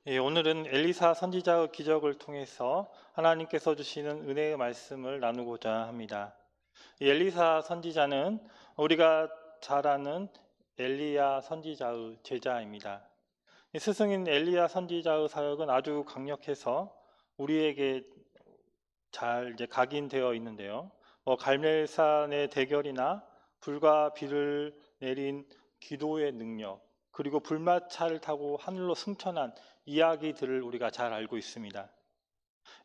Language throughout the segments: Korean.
오늘은 엘리사 선지자의 기적을 통해서 하나님께서 주시는 은혜의 말씀을 나누고자 합니다. 이 엘리사 선지자는 우리가 잘 아는 엘리야 선지자의 제자입니다. 이 스승인 엘리야 선지자의 사역은 아주 강력해서 우리에게 잘 각인되어 있는데요. 갈멜산의 대결이나 불과 비를 내린 기도의 능력, 그리고 불마차를 타고 하늘로 승천한 이야기들을 우리가 잘 알고 있습니다.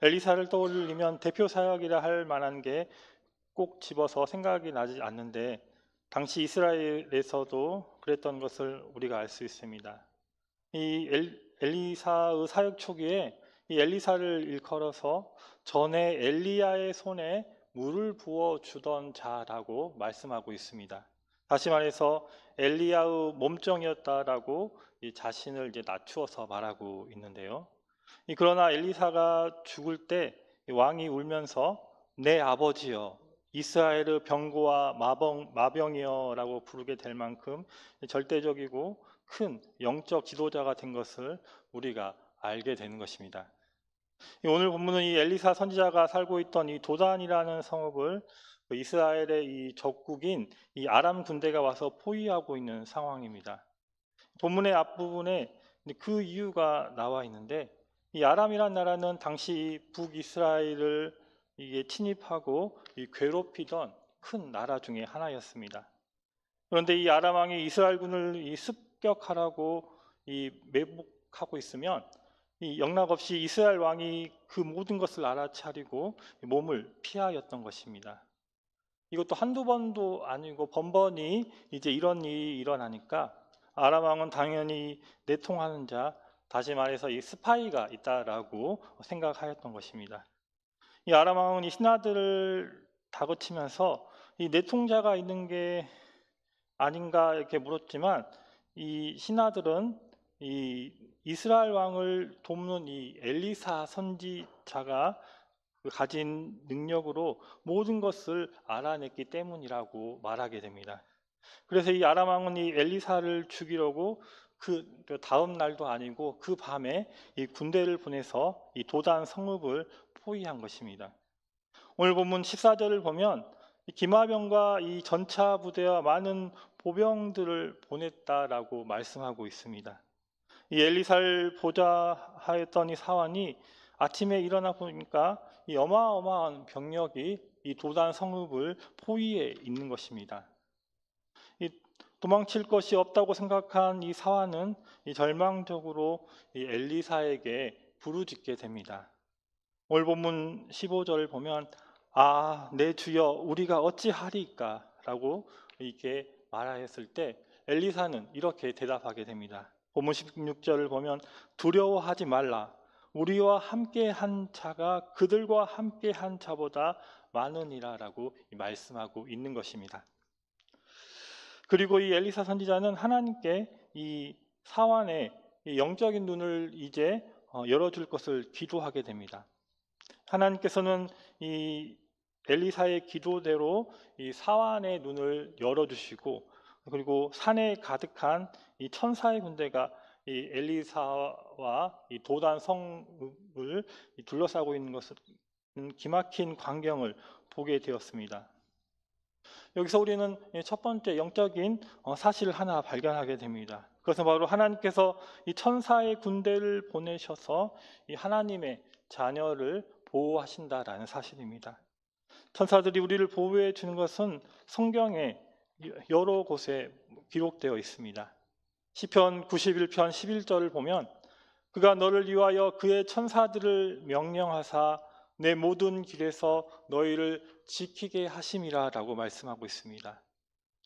엘리사를 떠올리면 대표 사역이라 할 만한 게 꼭 집어서 생각이 나지 않는데 당시 이스라엘에서도 그랬던 것을 우리가 알 수 있습니다. 이 엘리사의 사역 초기에 이 엘리사를 일컬어서 전에 엘리야의 손에 물을 부어 주던 자라고 말씀하고 있습니다. 다시 말해서 엘리야의 몸종이었다라고 이 자신을 낮추어서 말하고 있는데요. 그러나 엘리사가 죽을 때 왕이 울면서 내 아버지여 이스라엘의 병고와 마병이여라고 부르게 될 만큼 절대적이고 큰 영적 지도자가 된 것을 우리가 알게 되는 것입니다. 오늘 본문은 이 엘리사 선지자가 살고 있던 이 도단이라는 성읍을 이스라엘의 이 적국인 이 아람 군대가 와서 포위하고 있는 상황입니다. 본문의 앞부분에 그 이유가 나와 있는데 이 아람이란 나라는 당시 북이스라엘을 침입하고 괴롭히던 큰 나라 중에 하나였습니다. 그런데 이 아람 왕이 이스라엘군을 습격하라고 매복하고 있으면 영락없이 이스라엘 왕이 그 모든 것을 알아차리고 몸을 피하였던 것입니다. 이것도 한두 번도 아니고 번번이 이런 일이 일어나니까 아람 왕은 당연히 내통하는 자, 다시 말해서 이 스파이가 있다라고 생각하였던 것입니다. 이 아람 왕은 이 신하들을 다그치면서 이 내통자가 있는 게 아닌가 이렇게 물었지만 이 신하들은 이 이스라엘 왕을 돕는 이 엘리사 선지자가 가진 능력으로 모든 것을 알아냈기 때문이라고 말하게 됩니다. 그래서 이 아람 왕은 이 엘리사를 죽이려고 그 다음 날도 아니고 그 밤에 이 군대를 보내서 이 도단 성읍을 포위한 것입니다. 오늘 본문 14절을 보면 기마병과 이 전차 부대와 많은 보병들을 보냈다라고 말씀하고 있습니다. 이 엘리사를 보자 하였던 이 사환이 아침에 일어나 보니까 이 어마어마한 병력이 이 도단 성읍을 포위해 있는 것입니다. 도망칠 것이 없다고 생각한 이 사환은 절망적으로 이 엘리사에게 부르짖게 됩니다. 오늘 본문 15절을 보면 내 주여 우리가 어찌하리까 라고 이렇게 말하였을 때 엘리사는 이렇게 대답하게 됩니다. 본문 16절을 보면 두려워하지 말라 우리와 함께한 자가 그들과 함께한 자보다 많으니라 라고 말씀하고 있는 것입니다. 그리고 이 엘리사 선지자는 하나님께 이 사환의 영적인 눈을 이제 열어줄 것을 기도하게 됩니다. 하나님께서는 이 엘리사의 기도대로 이 사환의 눈을 열어주시고 그리고 산에 가득한 이 천사의 군대가 이 엘리사와 이 도단 성을 둘러싸고 있는 것은 기막힌 광경을 보게 되었습니다. 여기서 우리는 첫 번째 영적인 사실을 하나 발견하게 됩니다. 그것은 바로 하나님께서 이 천사의 군대를 보내셔서 이 하나님의 자녀를 보호하신다라는 사실입니다. 천사들이 우리를 보호해 주는 것은 성경에 여러 곳에 기록되어 있습니다. 시편 91편 11절을 보면 그가 너를 위하여 그의 천사들을 명령하사 내 모든 길에서 너희를 지키게 하심이라 라고 말씀하고 있습니다.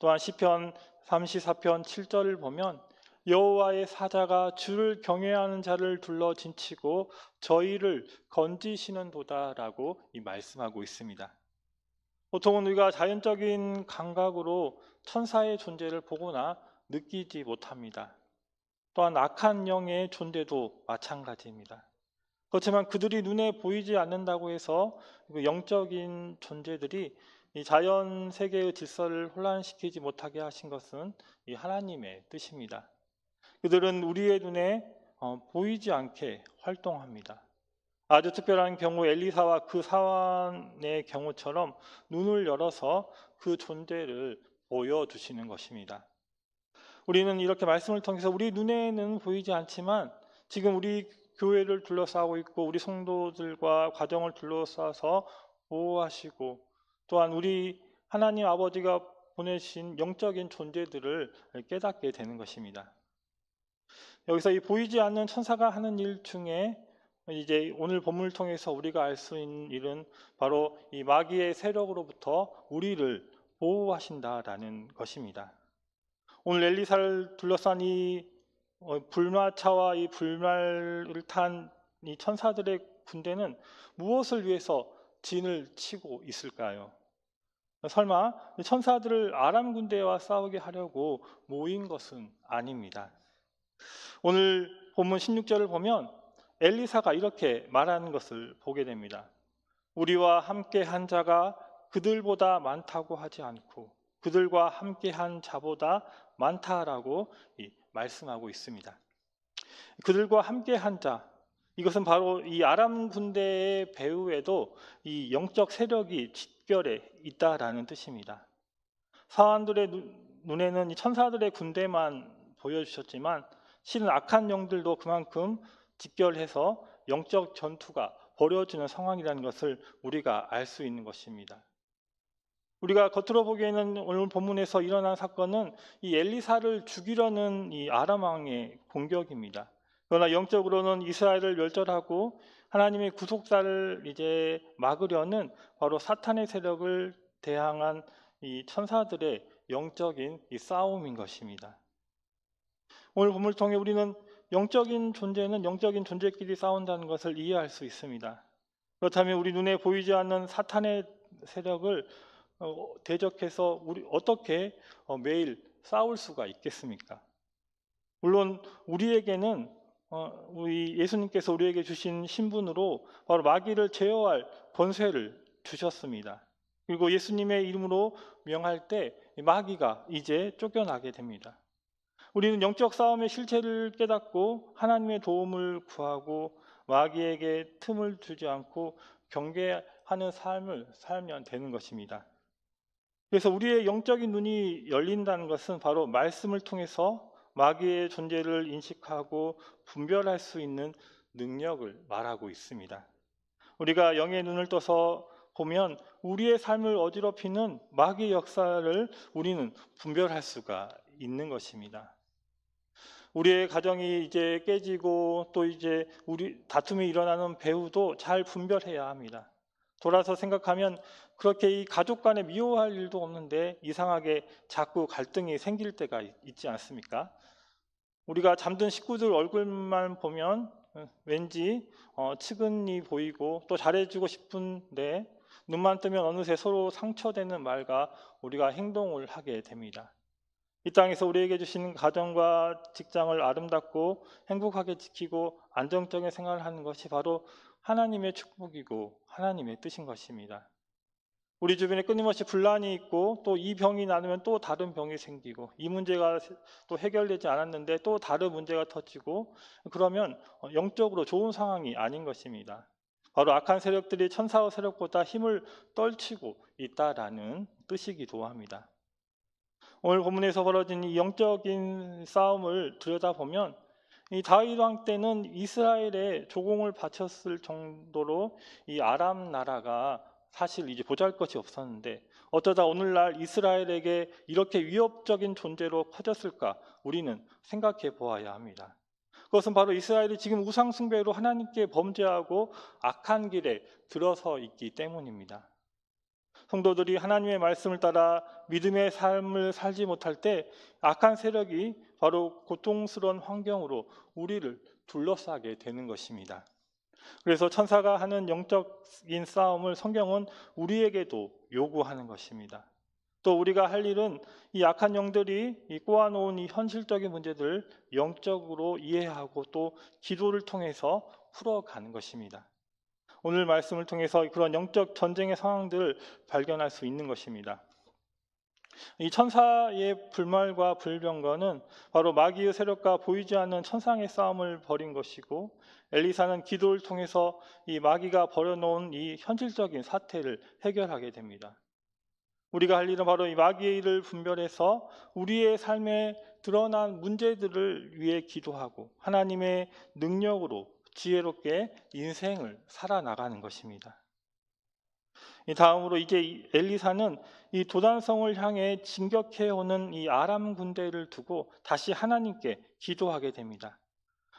또한 시편 34편 7절을 보면 여호와의 사자가 주를 경외하는 자를 둘러 진치고 저희를 건지시는 도다라고 말씀하고 있습니다. 보통은 우리가 자연적인 감각으로 천사의 존재를 보거나 느끼지 못합니다. 또한 악한 영의 존재도 마찬가지입니다. 그렇지만 그들이 눈에 보이지 않는다고 해서 영적인 존재들이 이 자연 세계의 질서를 혼란시키지 못하게 하신 것은 이 하나님의 뜻입니다. 그들은 우리의 눈에 보이지 않게 활동합니다. 아주 특별한 경우 엘리사와 그 사환의 경우처럼 눈을 열어서 그 존재를 보여주시는 것입니다. 우리는 이렇게 말씀을 통해서 우리 눈에는 보이지 않지만 지금 우리 교회를 둘러싸고 있고 우리 성도들과 가정을 둘러싸서 보호하시고 또한 우리 하나님 아버지가 보내신 영적인 존재들을 깨닫게 되는 것입니다. 여기서 이 보이지 않는 천사가 하는 일 중에 이제 오늘 본문을 통해서 우리가 알 수 있는 일은 바로 이 마귀의 세력으로부터 우리를 보호하신다라는 것입니다. 오늘 엘리사를 둘러싼 이 불마차와 이 불말을 탄 이 천사들의 군대는 무엇을 위해서 진을 치고 있을까요? 설마 천사들을 아람 군대와 싸우게 하려고 모인 것은 아닙니다. 오늘 본문 16절을 보면 엘리사가 이렇게 말하는 것을 보게 됩니다. 우리와 함께 한 자가 그들보다 많다고 하지 않고 그들과 함께 한 자보다 많다라고 말씀하고 있습니다. 그들과 함께 한 자, 이것은 바로 이 아람 군대의 배후에도 이 영적 세력이 집결해 있다라는 뜻입니다. 사람들의 눈에는 이 천사들의 군대만 보여주셨지만 실은 악한 영들도 그만큼 집결해서 영적 전투가 벌어지는 상황이라는 것을 우리가 알 수 있는 것입니다. 우리가 겉으로 보기에는 오늘 본문에서 일어난 사건은 이 엘리사를 죽이려는 이 아람 왕의 공격입니다. 그러나 영적으로는 이스라엘을 멸절하고 하나님의 구속사를 이제 막으려는 바로 사탄의 세력을 대항한 이 천사들의 영적인 이 싸움인 것입니다. 오늘 본문을 통해 우리는 영적인 존재는 영적인 존재끼리 싸운다는 것을 이해할 수 있습니다. 그렇다면 우리 눈에 보이지 않는 사탄의 세력을 대적해서 우리 어떻게 매일 싸울 수가 있겠습니까? 물론 우리에게는 우리 예수님께서 우리에게 주신 신분으로 바로 마귀를 제어할 권세를 주셨습니다. 그리고 예수님의 이름으로 명할 때 마귀가 이제 쫓겨나게 됩니다. 우리는 영적 싸움의 실체를 깨닫고 하나님의 도움을 구하고 마귀에게 틈을 주지 않고 경계하는 삶을 살면 되는 것입니다. 그래서 우리의 영적인 눈이 열린다는 것은 바로 말씀을 통해서 마귀의 존재를 인식하고 분별할 수 있는 능력을 말하고 있습니다. 우리가 영의 눈을 떠서 보면 우리의 삶을 어지럽히는 마귀의 역사를 우리는 분별할 수가 있는 것입니다. 우리의 가정이 이제 깨지고 또 이제 우리 다툼이 일어나는 배후도 잘 분별해야 합니다. 돌아서 생각하면 그렇게 이 가족 간에 미워할 일도 없는데 이상하게 자꾸 갈등이 생길 때가 있지 않습니까? 우리가 잠든 식구들 얼굴만 보면 왠지 측은히 보이고 또 잘해주고 싶은데 눈만 뜨면 어느새 서로 상처되는 말과 우리가 행동을 하게 됩니다. 이 땅에서 우리에게 주시는 가정과 직장을 아름답고 행복하게 지키고 안정적인 생활을 하는 것이 바로 하나님의 축복이고 하나님의 뜻인 것입니다. 우리 주변에 끊임없이 분란이 있고 또 이 병이 나누면 또 다른 병이 생기고 이 문제가 또 해결되지 않았는데 또 다른 문제가 터지고 그러면 영적으로 좋은 상황이 아닌 것입니다. 바로 악한 세력들이 천사의 세력보다 힘을 떨치고 있다라는 뜻이기도 합니다. 오늘 본문에서 벌어진 이 영적인 싸움을 들여다보면 이 다윗 왕 때는 이스라엘에 조공을 바쳤을 정도로 이 아람 나라가 사실 이제 보잘것이 없었는데 어쩌다 오늘날 이스라엘에게 이렇게 위협적인 존재로 커졌을까 우리는 생각해 보아야 합니다. 그것은 바로 이스라엘이 지금 우상 숭배로 하나님께 범죄하고 악한 길에 들어서 있기 때문입니다. 성도들이 하나님의 말씀을 따라 믿음의 삶을 살지 못할 때 악한 세력이 바로 고통스러운 환경으로 우리를 둘러싸게 되는 것입니다. 그래서 천사가 하는 영적인 싸움을 성경은 우리에게도 요구하는 것입니다. 또 우리가 할 일은 이 악한 영들이 꼬아놓은 이 현실적인 문제들을 영적으로 이해하고 또 기도를 통해서 풀어가는 것입니다. 오늘 말씀을 통해서 그런 영적 전쟁의 상황들을 발견할 수 있는 것입니다. 이 천사의 불말과 불병거는 바로 마귀의 세력과 보이지 않는 천상의 싸움을 벌인 것이고, 엘리사는 기도를 통해서 이 마귀가 벌여놓은 이 현실적인 사태를 해결하게 됩니다. 우리가 할 일은 바로 이 마귀의 일을 분별해서 우리의 삶에 드러난 문제들을 위해 기도하고 하나님의 능력으로 지혜롭게 인생을 살아나가는 것입니다. 다음으로 이제 엘리사는 이 도단성을 향해 진격해오는 이 아람 군대를 두고 다시 하나님께 기도하게 됩니다.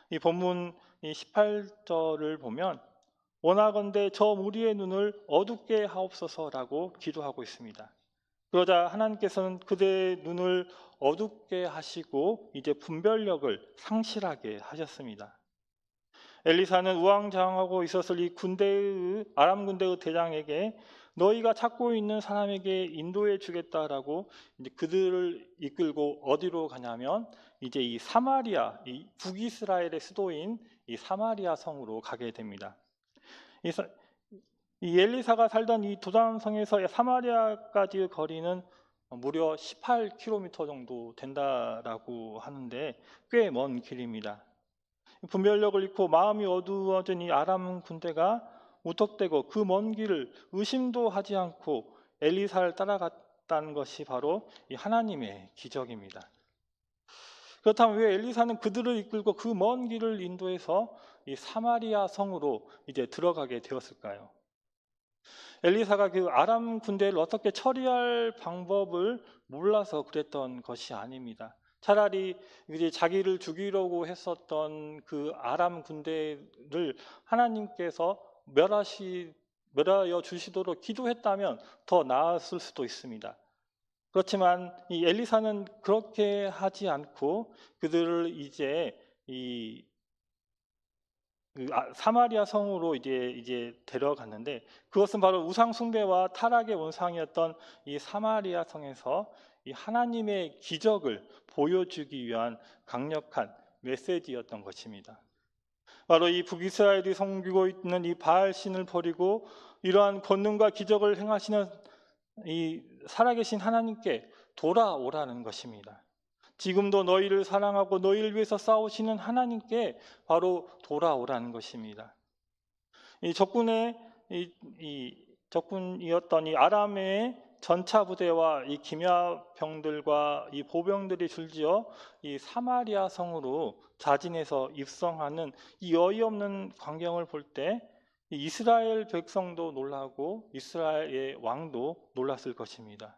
이 본문 18절을 보면 원하건대 저 무리의 눈을 어둡게 하옵소서라고 기도하고 있습니다. 그러자 하나님께서는 그들의 눈을 어둡게 하시고 이제 분별력을 상실하게 하셨습니다. 엘리사는 우왕좌왕하고 있었을 이 아람 군대의 대장에게 너희가 찾고 있는 사람에게 인도해 주겠다라고 이제 그들을 이끌고 어디로 가냐면 이제 이 사마리아, 이 북이스라엘의 수도인 이 사마리아 성으로 가게 됩니다. 이 엘리사가 살던 이 도단성에서 사마리아까지의 거리는 무려 18km 정도 된다라고 하는데 꽤 먼 길입니다. 분별력을 잃고 마음이 어두워진 이 아람 군대가 무턱대고 그 먼 길을 의심도 하지 않고 엘리사를 따라갔다는 것이 바로 이 하나님의 기적입니다. 그렇다면 왜 엘리사는 그들을 이끌고 그 먼 길을 인도해서 이 사마리아 성으로 이제 들어가게 되었을까요? 엘리사가 그 아람 군대를 어떻게 처리할 방법을 몰라서 그랬던 것이 아닙니다. 차라리 이제 자기를 죽이려고 했었던 그 아람 군대를 하나님께서 멸하여 주시도록 기도했다면 더 나았을 수도 있습니다. 그렇지만 이 엘리사는 그렇게 하지 않고 그들을 이제 사마리아 성으로 이제 데려갔는데, 그것은 바로 우상 숭배와 타락의 원상이었던 이 사마리아 성에서 이 하나님의 기적을 보여주기 위한 강력한 메시지였던 것입니다. 바로 이 북이스라엘이 섬기고 있는 이 바알 신을 버리고 이러한 권능과 기적을 행하시는 이 살아계신 하나님께 돌아오라는 것입니다. 지금도 너희를 사랑하고 너희를 위해서 싸우시는 하나님께 바로 돌아오라는 것입니다. 이 적군이었던 이 아람의 전차 부대와 이 기묘병들과 이 보병들이 줄지어 이 사마리아 성으로 자진해서 입성하는 이 어이없는 광경을 볼 때 이스라엘 백성도 놀라고 이스라엘의 왕도 놀랐을 것입니다.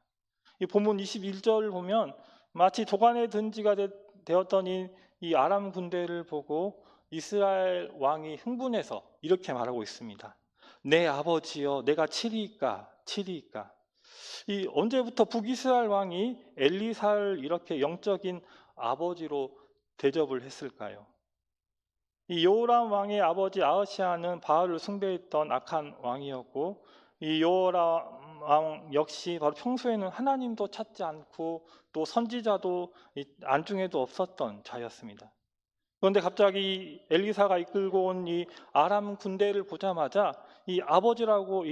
이 본문 21절을 보면 마치 도간에 든지가 되었던 이 아람 군대를 보고 이스라엘 왕이 흥분해서 이렇게 말하고 있습니다. 내 아버지여, 내가 치리이까. 이 언제부터 북이스라엘 왕이 엘리사를 이렇게 영적인 아버지로 대접을 했을까요? 이 여호람 왕의 아버지 아하시아는 바알을 숭배했던 악한 왕이었고, 이 여호람 왕 역시 바로 평소에는 하나님도 찾지 않고 또 선지자도 안중에도 없었던 자였습니다. 그런데 갑자기 엘리사가 이끌고 온 이 아람 군대를 보자마자 이 아버지라고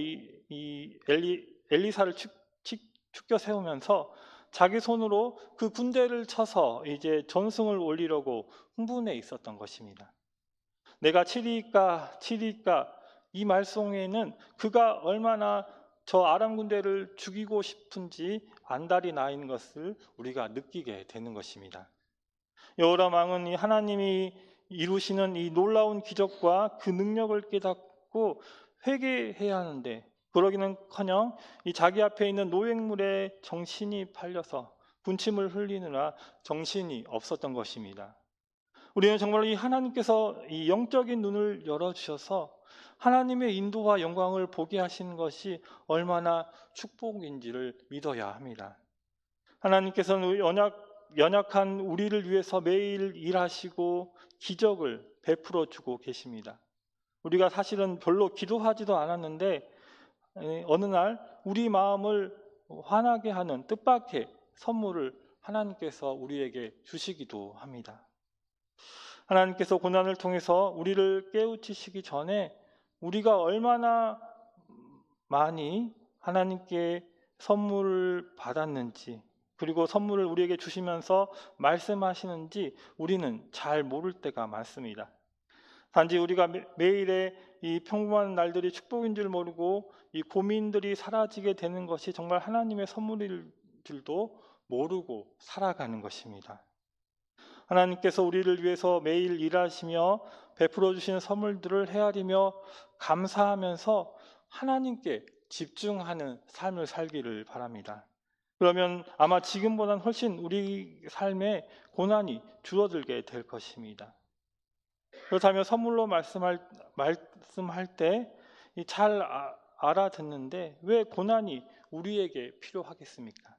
엘리사를 축켜 세우면서 자기 손으로 그 군대를 쳐서 이제 전승을 올리려고 흥분해 있었던 것입니다. 내가 치리이까 이 말송에는 그가 얼마나 저 아람 군대를 죽이고 싶은지 안달이 나 있는 것을 우리가 느끼게 되는 것입니다. 여호람 왕은 이 하나님이 이루시는 이 놀라운 기적과 그 능력을 깨닫고 회개해야 하는데, 그러기는커녕 이 자기 앞에 있는 노획물에 정신이 팔려서 군침을 흘리느라 정신이 없었던 것입니다. 우리는 정말로 이 하나님께서 이 영적인 눈을 열어주셔서 하나님의 인도와 영광을 보게 하시는 것이 얼마나 축복인지를 믿어야 합니다. 하나님께서는 연약한 우리를 위해서 매일 일하시고 기적을 베풀어 주고 계십니다. 우리가 사실은 별로 기도하지도 않았는데 어느 날 우리 마음을 환하게 하는 뜻밖의 선물을 하나님께서 우리에게 주시기도 합니다. 하나님께서 고난을 통해서 우리를 깨우치시기 전에 우리가 얼마나 많이 하나님께 선물을 받았는지, 그리고 선물을 우리에게 주시면서 말씀하시는지 우리는 잘 모를 때가 많습니다. 단지 우리가 매일의 이 평범한 날들이 축복인 줄 모르고 이 고민들이 사라지게 되는 것이 정말 하나님의 선물일 줄도 모르고 살아가는 것입니다. 하나님께서 우리를 위해서 매일 일하시며 베풀어 주시는 선물들을 헤아리며 감사하면서 하나님께 집중하는 삶을 살기를 바랍니다. 그러면 아마 지금보다는 훨씬 우리 삶에 고난이 줄어들게 될 것입니다. 그렇다면 선물로 말씀할 때 잘 알아듣는데 왜 고난이 우리에게 필요하겠습니까?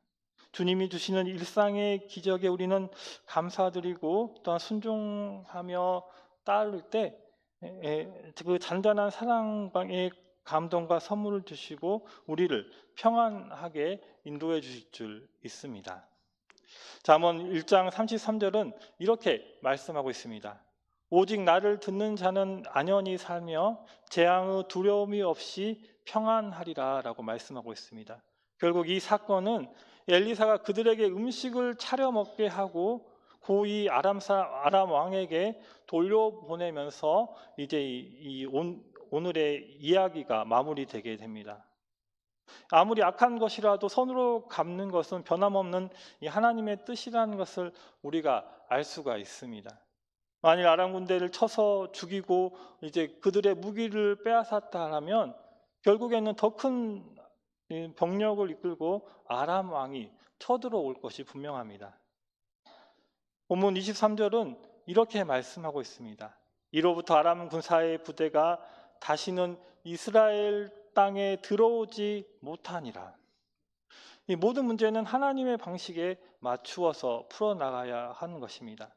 주님이 주시는 일상의 기적에 우리는 감사드리고 또한 순종하며 따를 때 그 잔잔한 사랑의 감동과 선물을 주시고 우리를 평안하게 인도해 주실 줄 믿습니다. 잠언 1장 33절은 이렇게 말씀하고 있습니다. 오직 나를 듣는 자는 안연히 살며 재앙의 두려움이 없이 평안하리라 라고 말씀하고 있습니다. 결국 이 사건은 엘리사가 그들에게 음식을 차려 먹게 하고 고이 아람 왕에게 돌려보내면서 이제 오늘의 이야기가 마무리되게 됩니다. 아무리 악한 것이라도 손으로 갚는 것은 변함없는 이 하나님의 뜻이라는 것을 우리가 알 수가 있습니다. 만일 아람 군대를 쳐서 죽이고 이제 그들의 무기를 빼앗았다면 결국에는 더 큰 병력을 이끌고 아람 왕이 쳐들어올 것이 분명합니다. 본문 23절은 이렇게 말씀하고 있습니다. 이로부터 아람 군사의 부대가 다시는 이스라엘 땅에 들어오지 못하니라. 이 모든 문제는 하나님의 방식에 맞추어서 풀어나가야 하는 것입니다.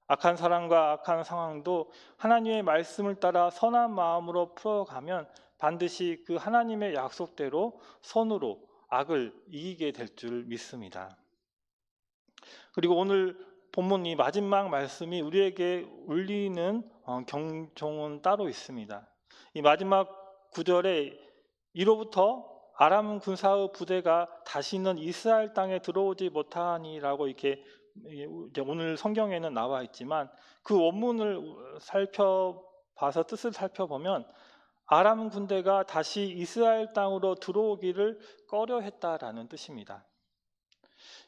악한 사람과 악한 상황도 하나님의 말씀을 따라 선한 마음으로 풀어가면 반드시 그 하나님의 약속대로 선으로 악을 이기게 될 줄 믿습니다. 그리고 오늘 본문 이 마지막 말씀이 우리에게 울리는 경종은 따로 있습니다. 이 마지막 구절에 이로부터 아람 군사의 부대가 다시는 이스라엘 땅에 들어오지 못하니라고 이렇게 오늘 성경에는 나와 있지만 그 원문을 살펴봐서 뜻을 살펴보면 아람 군대가 다시 이스라엘 땅으로 들어오기를 꺼려했다라는 뜻입니다.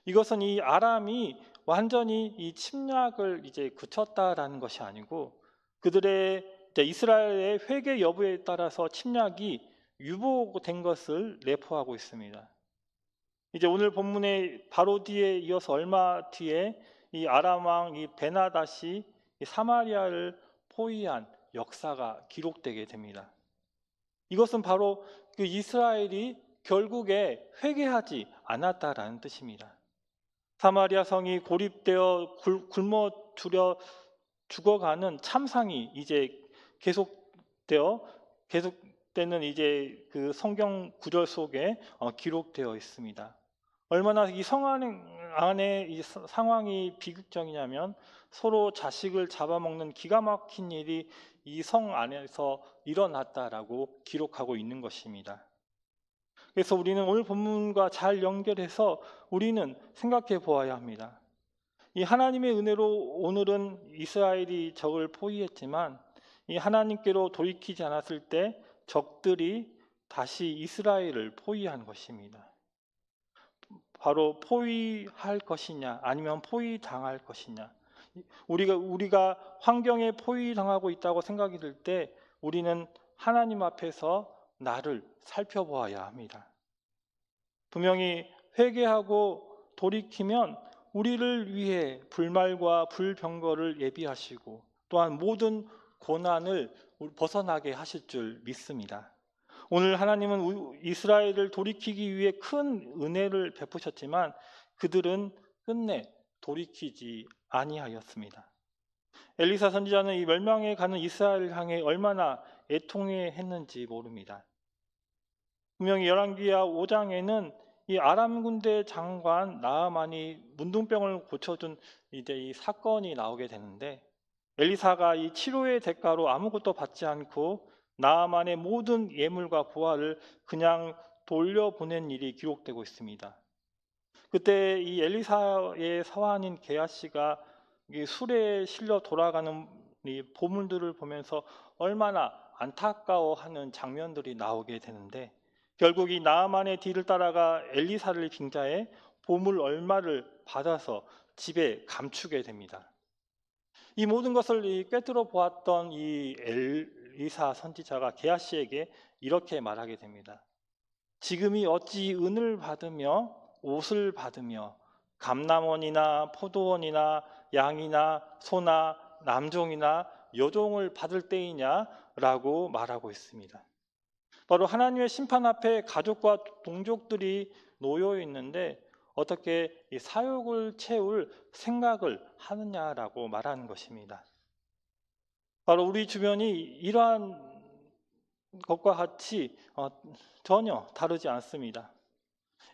이것은 이 아람이 완전히 이 침략을 이제 그쳤다라는 것이 아니고 그들의 이스라엘의 회개 여부에 따라서 침략이 유보된 것을 내포하고 있습니다. 이제 오늘 본문의 바로 뒤에 이어서 얼마 뒤에 이 아람 왕 이 베나닷이 사마리아를 포위한 역사가 기록되게 됩니다. 이것은 바로 그 이스라엘이 결국에 회개하지 않았다라는 뜻입니다. 사마리아 성이 고립되어 굶어 죽어가는 참상이 이제 계속되는 이제 그 성경 구절 속에 기록되어 있습니다. 얼마나 이 성 안에 이 상황이 비극적이냐면 서로 자식을 잡아먹는 기가 막힌 일이 이 성 안에서 일어났다라고 기록하고 있는 것입니다. 그래서 우리는 오늘 본문과 잘 연결해서 우리는 생각해 보아야 합니다. 이 하나님의 은혜로 오늘은 이스라엘이 적을 포위했지만 이 하나님께로 돌이키지 않았을 때 적들이 다시 이스라엘을 포위한 것입니다. 바로 포위할 것이냐 아니면 포위당할 것이냐. 우리가 환경에 포위당하고 있다고 생각이 들 때 우리는 하나님 앞에서 나를 살펴보아야 합니다. 분명히 회개하고 돌이키면 우리를 위해 불말과 불병거를 예비하시고 또한 모든 고난을 벗어나게 하실 줄 믿습니다. 오늘 하나님은 이스라엘을 돌이키기 위해 큰 은혜를 베푸셨지만 그들은 끝내 돌이키지 아니하였습니다. 엘리사 선지자는 이 멸망에 가는 이스라엘을 향해 얼마나 애통해했는지 모릅니다. 분명히 열왕기하 5장에는 이 아람 군대 장관 나아만이 문둥병을 고쳐준 이제 이 사건이 나오게 되는데 엘리사가 이 치료의 대가로 아무것도 받지 않고 나아만의 모든 예물과 부하를 그냥 돌려보낸 일이 기록되고 있습니다. 그때 이 엘리사의 사환인 게하시가 이 술에 실려 돌아가는 이 보물들을 보면서 얼마나 안타까워하는 장면들이 나오게 되는데, 결국 이 나아만의 뒤를 따라가 엘리사를 빙자해 보물 얼마를 받아서 집에 감추게 됩니다. 이 모든 것을 꿰뚫어 보았던 이 엘리사 선지자가 게하시에게 이렇게 말하게 됩니다. 지금이 어찌 은을 받으며 옷을 받으며 감남원이나 포도원이나 양이나 소나 남종이나 여종을 받을 때이냐라고 말하고 있습니다. 바로 하나님의 심판 앞에 가족과 동족들이 놓여 있는데 어떻게 이 사욕을 채울 생각을 하느냐라고 말하는 것입니다. 바로 우리 주변이 이러한 것과 같이 전혀 다르지 않습니다.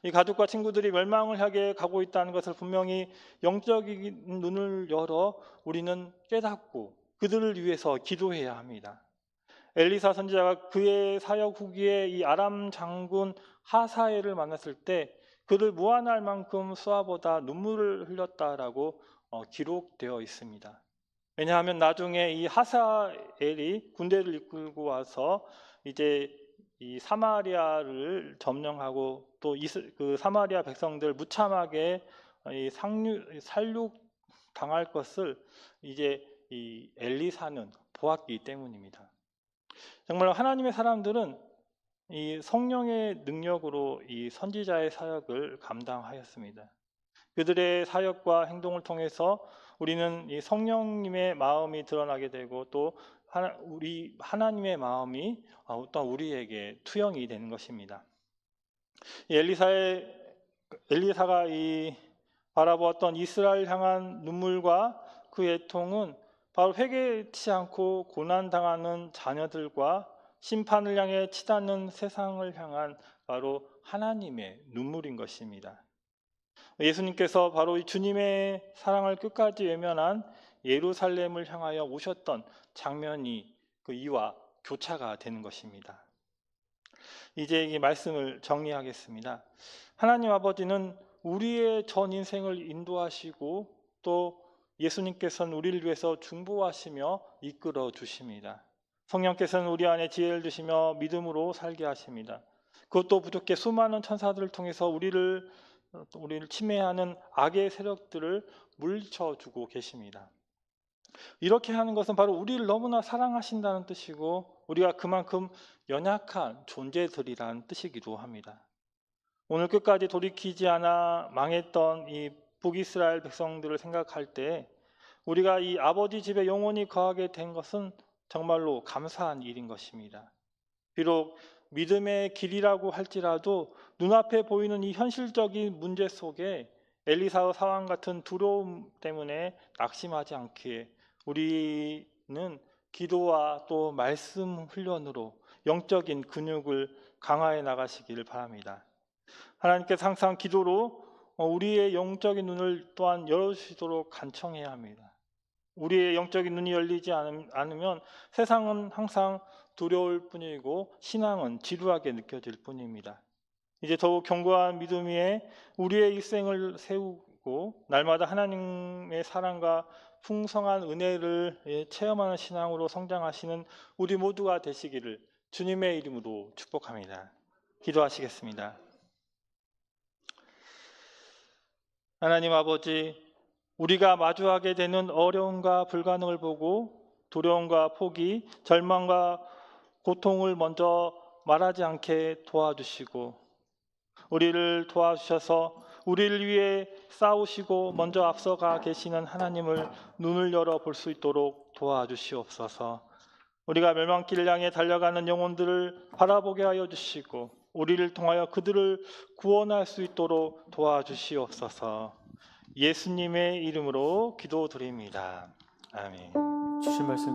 이 가족과 친구들이 멸망을 향해 가고 있다는 것을 분명히 영적인 눈을 열어 우리는 깨닫고 그들을 위해서 기도해야 합니다. 엘리사 선지자가 그의 사역 후기에 이 아람 장군 하사엘을 만났을 때 그를 무안할 만큼 수아보다 눈물을 흘렸다라고 기록되어 있습니다. 왜냐하면 나중에 이 하사엘이 군대를 이끌고 와서 이제 이 사마리아를 점령하고 또 그 사마리아 백성들 무참하게 살육 당할 것을 이제 이 엘리사는 보았기 때문입니다. 정말 하나님의 사람들은 이 성령의 능력으로 이 선지자의 사역을 감당하였습니다. 그들의 사역과 행동을 통해서 우리는 이 성령님의 마음이 드러나게 되고 또 우리 하나님의 마음이 또한 우리에게 투영이 되는 것입니다. 엘리사가 이 바라보았던 이스라엘 향한 눈물과 그 애통은 바로 회개치 않고 고난당하는 자녀들과 심판을 향해 치닫는 세상을 향한 바로 하나님의 눈물인 것입니다. 예수님께서 바로 이 주님의 사랑을 끝까지 외면한 예루살렘을 향하여 오셨던 장면이 그 이와 교차가 되는 것입니다. 이제 이 말씀을 정리하겠습니다. 하나님 아버지는 우리의 전 인생을 인도하시고 또 예수님께서는 우리를 위해서 중보하시며 이끌어 주십니다. 성령께서는 우리 안에 지혜를 주시며 믿음으로 살게 하십니다. 그것도 부족해 수많은 천사들을 통해서 우리를 침해하는 악의 세력들을 물리쳐주고 계십니다. 이렇게 하는 것은 바로 우리를 너무나 사랑하신다는 뜻이고 우리가 그만큼 연약한 존재들이라는 뜻이기도 합니다. 오늘 끝까지 돌이키지 않아 망했던 이 북이스라엘 백성들을 생각할 때 우리가 이 아버지 집에 영원히 거하게 된 것은 정말로 감사한 일인 것입니다. 비록 믿음의 길이라고 할지라도 눈앞에 보이는 이 현실적인 문제 속에 엘리사의 상황 같은 두려움 때문에 낙심하지 않기에 우리는 기도와 또 말씀 훈련으로 영적인 근육을 강화해 나가시기를 바랍니다. 하나님께서 항상 기도로 우리의 영적인 눈을 또한 열어주시도록 간청해야 합니다. 우리의 영적인 눈이 열리지 않으면 세상은 항상 두려울 뿐이고 신앙은 지루하게 느껴질 뿐입니다. 이제 더욱 견고한 믿음 위에 우리의 일생을 세우고 날마다 하나님의 사랑과 풍성한 은혜를 체험하는 신앙으로 성장하시는 우리 모두가 되시기를 주님의 이름으로 축복합니다. 기도하시겠습니다. 하나님 아버지, 우리가 마주하게 되는 어려움과 불가능을 보고 두려움과 포기, 절망과 고통을 먼저 말하지 않게 도와주시고 우리를 도와주셔서 우리를 위해 싸우시고 먼저 앞서가 계시는 하나님을 눈을 열어 볼 수 있도록 도와주시옵소서. 우리가 멸망길을 향해 달려가는 영혼들을 바라보게 하여 주시고 우리를 통하여 그들을 구원할 수 있도록 도와주시옵소서. 예수님의 이름으로 기도드립니다. 아멘. 주신 말씀